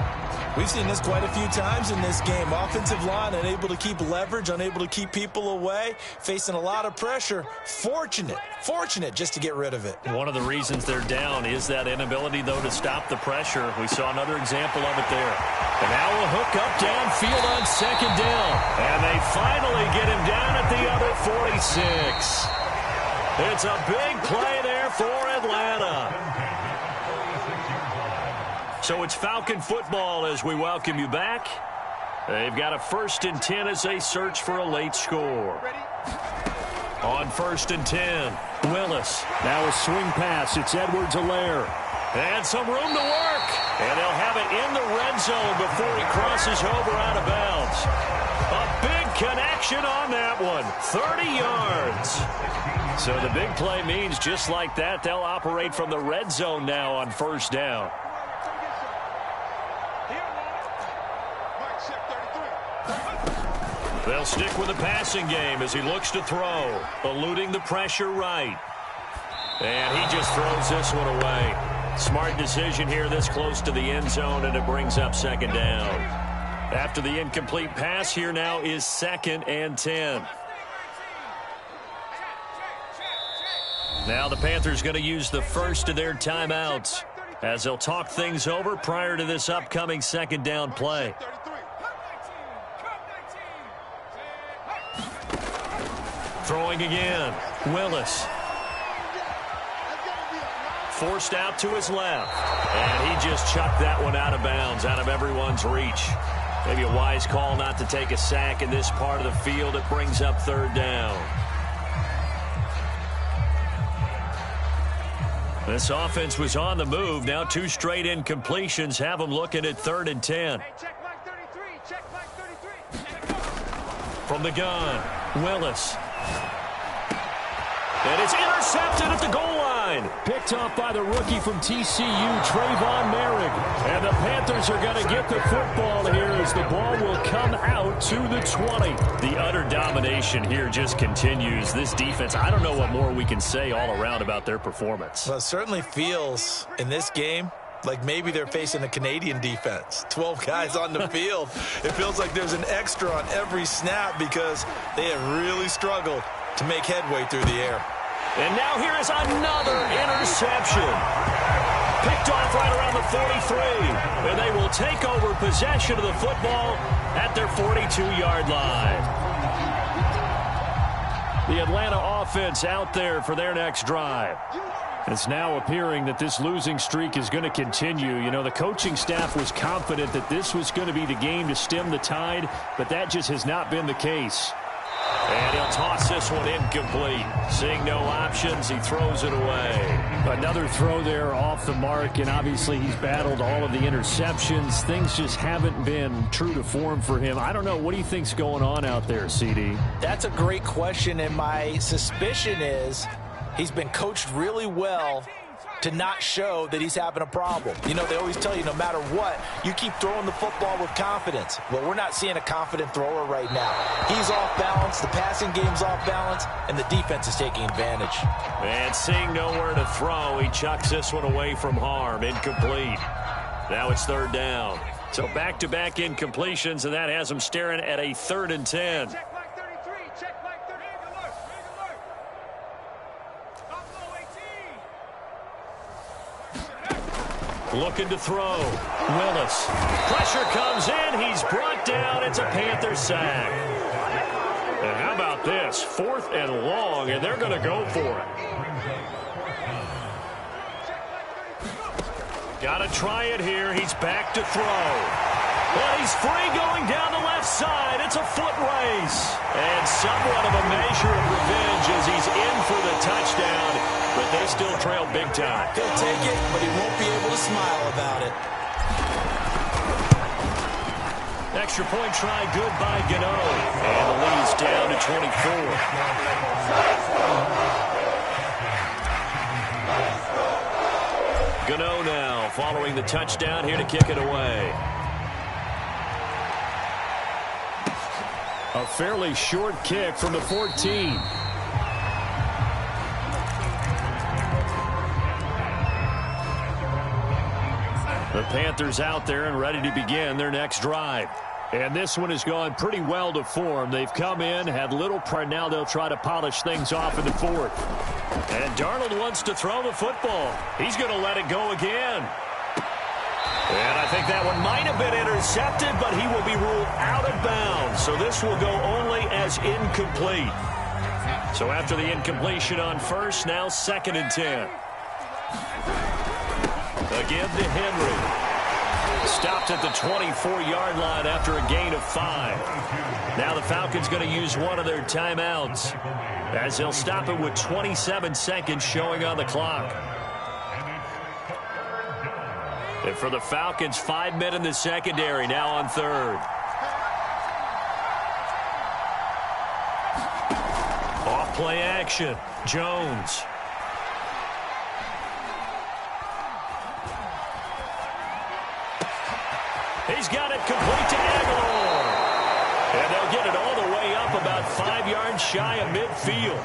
S4: We've seen this quite a few times in this game. Offensive line unable to keep leverage, unable to keep people away, facing a lot of pressure. Fortunate just to get rid of it.
S1: One of the reasons they're down is that inability, though, to stop the pressure. We saw another example of it there. And now a hook up downfield on second down. And they finally get him down at the other 46. It's a big play there for Atlanta. So it's Falcon football as we welcome you back. They've got a 1st and 10 as they search for a late score. On 1st and 10, Willis.
S2: Now a swing pass. It's Edwards-Helaire.
S1: And some room to work. And they'll have it in the red zone before he crosses over out of bounds. A big connection on that one. 30 yards. So the big play means just like that, they'll operate from the red zone now on 1st down. They'll stick with the passing game as he looks to throw, eluding the pressure right. And he just throws this one away. Smart decision here this close to the end zone, and it brings up 2nd down. After the incomplete pass, here now is 2nd and 10. Now the Panthers going to use the first of their timeouts as they'll talk things over prior to this upcoming 2nd down play. Throwing again, Willis. Forced out to his left. And he just chucked that one out of bounds, out of everyone's reach. Maybe a wise call not to take a sack in this part of the field. It brings up 3rd down. This offense was on the move. Now 2 straight incompletions have them looking at 3rd and 10. From the gun, Willis. And it's intercepted at the goal line.
S2: Picked off by the rookie from TCU, Trayvon Merrick. And the Panthers are going to get the football here as the ball will come out to the 20.
S1: The utter domination here just continues. This defense, I don't know what more we can say all around about their performance.
S4: Well, it certainly feels in this game like maybe they're facing a Canadian defense. 12 guys on the field. It feels like there's an extra on every snap because they have really struggled to make headway through the air.
S1: And now here is another interception. Picked off right around the 43. And they will take over possession of the football at their 42-yard line. The Atlanta offense out there for their next drive.
S2: It's now appearing that this losing streak is going to continue. You know, the coaching staff was confident that this was going to be the game to stem the tide, but that just has not been the case.
S1: And he'll toss this one incomplete. Seeing no options, he throws it away.
S2: Another throw there off the mark, and obviously he's battled all of the interceptions. Things just haven't been true to form for him. I don't know. What do you think's going on out there, CD?
S3: That's a great question, and my suspicion is he's been coached really well to not show that he's having a problem. You know, they always tell you no matter what, you keep throwing the football with confidence. Well, we're not seeing a confident thrower right now. He's off balance, the passing game's off balance, and the defense is taking advantage.
S1: And seeing nowhere to throw, he chucks this one away from harm. Incomplete. Now it's 3rd down. So back-to-back incompletions, and that has him staring at a 3rd and 10. Looking to throw. Willis. Pressure comes in. He's brought down. It's a Panther sack. And how about this? 4th and long, and they're going to go for it. Got to try it here. He's back to throw. And he's free going down the left side. It's a foot race. And somewhat of a measure of revenge as he's in for the touchdown. But they still trail big time.
S4: He'll take it, but he won't be able to smile about it.
S1: Extra point try good by Gano. And the lead's down to 24. Gano now following the touchdown here to kick it away.
S2: A fairly short kick from the 14.
S1: The Panthers out there and ready to begin their next drive.
S2: And this one has gone pretty well to form. They've come in, had little pride. Now they'll try to polish things off in the fourth.
S1: And Darnold wants to throw the football. He's going to let it go again. And I think that one might have been intercepted, but he will be ruled out of bounds. So this will go only as incomplete. So after the incompletion on first, now 2nd and 10. Again to Henry. Stopped at the 24-yard line after a gain of 5. Now the Falcons going to use one of their timeouts as they'll stop it with 27 seconds showing on the clock. And for the Falcons, 5 men in the secondary now on 3rd. Off play action. Jones. He's got it complete to Aguilar. And they'll get it all the way up about 5 yards shy of midfield.